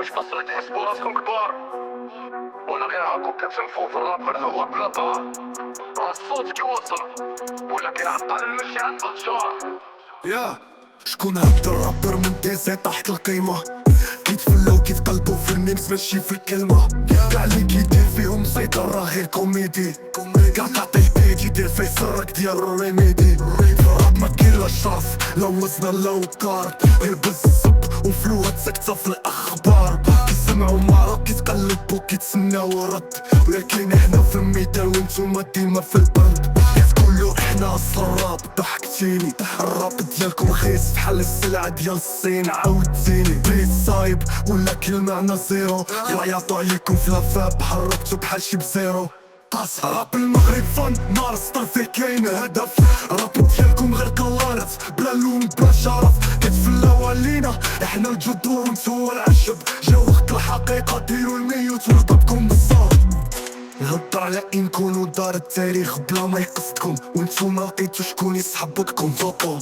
واش باصل تحسبوا راسكم كبار ولا غير هاكم كتنفوا في الراب غير هو بلا طار؟ الصوت كيوصل ولا كيعطل المشي عند الجار؟ يا شكون هاد الرابر من ديزي تحت القيمة، كيتفلا وكيتقلبو في الميمز ماشي في الكلمة. كاع اللي كيدير فيهم مسيطر راه غير كوميدي، كاع تعطيه بيت يدير فيه سرك ديال الريميدي. الراب ما كاين لا شرف لا وزن لا وقار، غير بالزب وفلوات ساكتة في الأخبار. كيسمعو مرض كيتقلبو كيتسناو رد، ولكن احنا في الميدان وانتوما ديما في البرد. كتقولو احنا اصل الراب ضحكتيني، الراب ديالكم رخيص بحال السلعة ديال الصين. عاودتيني بيت صايب ولا كلمة زيرو، غيعطو عليكم في لافاب حركتو بحال شي بزيرو. راب المغرب فن نار سطر فيه كاين هدف، راب ديالكم غير كلارات بلا لون بلا شرف. كتفلاو علينا احنا الجذور وانتو العشب، جا وقت الحقيقة ديرو الميوت ورضبكم بالصوت. نهضر على نكونو دار التاريخ بلا ما يقصدكم، وانتو ما لقيتو شكون يسحبكم ذوقو.